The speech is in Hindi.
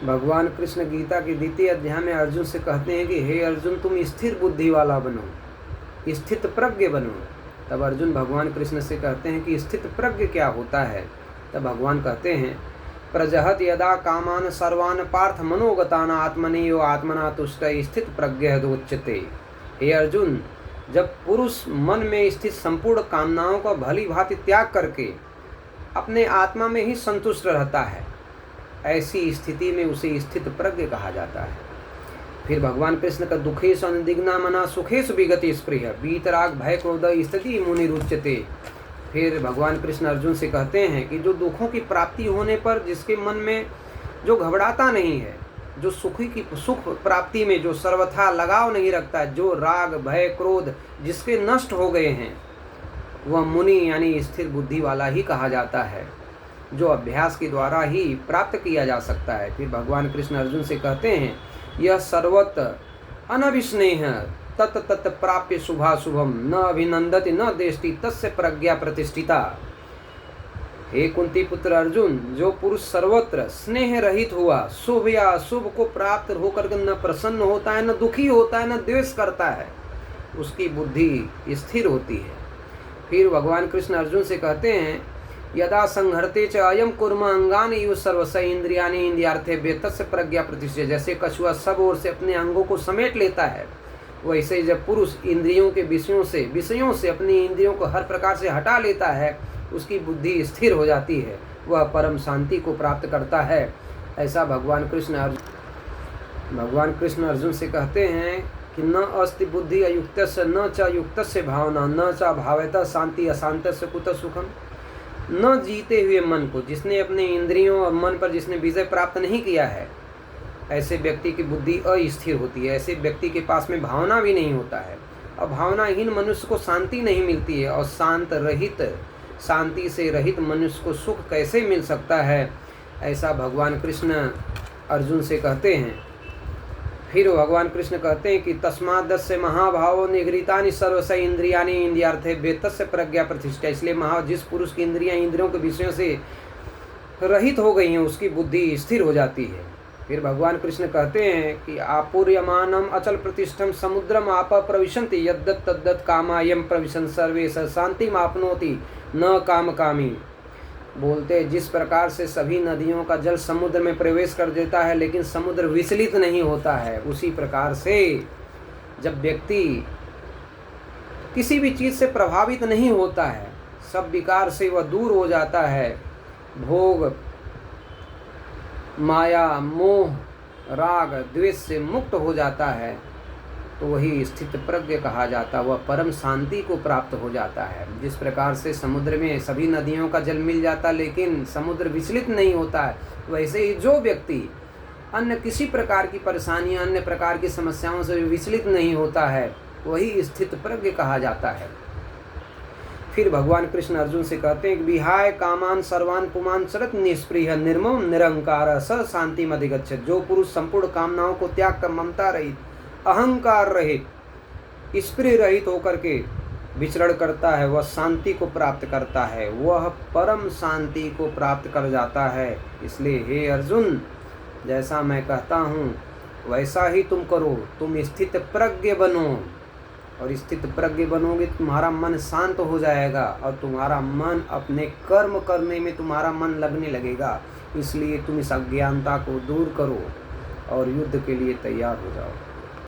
भगवान कृष्ण गीता के द्वितीय अध्याय में अर्जुन से कहते हैं कि हे अर्जुन, तुम स्थिर बुद्धि वाला बनो, स्थित प्रज्ञ बनो। तब अर्जुन भगवान कृष्ण से कहते हैं कि स्थित प्रज्ञ क्या होता है। तब भगवान कहते हैं, प्रजहत यदा कामान सर्वान पार्थ मनोगतान आत्मनि यो आत्मना तुष्ट स्थित प्रज्ञ उच्यते। हे अर्जुन, जब पुरुष मन में स्थित संपूर्ण कामनाओं का भली भांति त्याग करके अपने आत्मा में ही संतुष्ट रहता है, ऐसी स्थिति में उसे स्थित प्रज्ञ कहा जाता है। फिर भगवान कृष्ण का दुखेश अनुदिग्ना मना सुखेश विगति स्पृह वीतराग भय क्रोध स्थिति मुनि रुच्यते। फिर भगवान कृष्ण अर्जुन से कहते हैं कि जो दुखों की प्राप्ति होने पर जिसके मन में जो घबराता नहीं है, जो सुख प्राप्ति में जो सर्वथा लगाव नहीं रखता, जो राग भय क्रोध जिसके नष्ट हो गए हैं, वह मुनि यानी स्थिर बुद्धि वाला ही कहा जाता है, जो अभ्यास के द्वारा ही प्राप्त किया जा सकता है। फिर भगवान कृष्ण अर्जुन से कहते हैं, यह सर्वत अनभिस्नेह तत् तत् प्राप्य शुभाशुभम न अभिनंदति न देष्टि तस्य प्रज्ञा प्रतिष्ठिता। हे कुंती पुत्र अर्जुन, जो पुरुष सर्वत्र स्नेह रहित हुआ, शुभ या अशुभ को प्राप्त होकर न प्रसन्न होता है, न दुखी होता है, न द्वेष करता है, उसकी बुद्धि स्थिर होती है। फिर भगवान कृष्ण अर्जुन से कहते हैं, यदा संहरते च अयम कुर्म अंगानि यु सर्वस इंद्रियानि इंद्रियार्थे तस्य प्रज्ञा प्रतिष्ठिता। जैसे कछुआ सब ओर से अपने अंगों को समेट लेता है, वैसे जब पुरुष इंद्रियों के विषयों से अपनी इंद्रियों को हर प्रकार से हटा लेता है, उसकी बुद्धि स्थिर हो जाती है, वह परम शांति को प्राप्त करता है। ऐसा भगवान कृष्ण अर्जुन से कहते हैं कि न अस्ति बुद्धि अयुक्तस्य न च युक्तस्य भावना न च भावयतः शांति अशांतस्य कुतः सुखम। न जीते हुए मन को, जिसने अपने इंद्रियों और मन पर जिसने विजय प्राप्त नहीं किया है, ऐसे व्यक्ति की बुद्धि अस्थिर होती है। ऐसे व्यक्ति के पास में भावना भी नहीं होता है, और भावनाहीन मनुष्य को शांति नहीं मिलती है, और शांति से रहित मनुष्य को सुख कैसे मिल सकता है। ऐसा भगवान कृष्ण अर्जुन से कहते हैं। फिर भगवान कृष्ण कहते हैं कि तस्मादस्य महाभावो निगृहीतानि सर्वश इंद्रियाणि इंद्रियार्थे तस्य प्रज्ञा प्रतिष्ठा। इसलिए जिस पुरुष की इंद्रियां इंद्रियों के विषयों से रहित हो गई हैं, उसकी बुद्धि स्थिर हो जाती है। फिर भगवान कृष्ण कहते हैं कि आपूर्यमानम अचल प्रतिष्ठम समुद्रम आप प्रविशन्ति यद्दत् तद्दत् कामायम प्रविशन सर्वे स शांतिम आपनोति न काम कामी। बोलते, जिस प्रकार से सभी नदियों का जल समुद्र में प्रवेश कर देता है लेकिन समुद्र विचलित नहीं होता है, उसी प्रकार से जब व्यक्ति किसी भी चीज़ से प्रभावित नहीं होता है, सब विकार से वह दूर हो जाता है, भोग माया मोह राग द्वेष से मुक्त हो जाता है, तो वही स्थित प्रज्ञ कहा जाता है, वह परम शांति को प्राप्त हो जाता है। जिस प्रकार से समुद्र में सभी नदियों का जल मिल जाता है लेकिन समुद्र विचलित नहीं होता है, वैसे ही जो व्यक्ति अन्य किसी प्रकार की परेशानियां अन्य प्रकार की समस्याओं से विचलित नहीं होता है, वही स्थित प्रज्ञ कहा जाता है। फिर भगवान कृष्ण अर्जुन से कहते हैं कि विहाय कामान सर्वान पुमान चरत निष्प्रिय निर्मम निरंकार स शांति अधिगच्छत। जो पुरुष संपूर्ण कामनाओं को त्याग कर ममता रहित अहंकार रहित स्प्रिय रहित होकर के विचरण करता है, वह शांति को प्राप्त करता है, वह परम शांति को प्राप्त कर जाता है। इसलिए हे अर्जुन, जैसा मैं कहता हूँ वैसा ही तुम करो, तुम स्थित प्रज्ञ बनो, और स्थित प्रज्ञ बनोगे तुम्हारा मन शांत हो जाएगा और तुम्हारा मन अपने कर्म करने में तुम्हारा मन लगने लगेगा। इसलिए तुम इस अज्ञानता को दूर करो और युद्ध के लिए तैयार हो जाओ।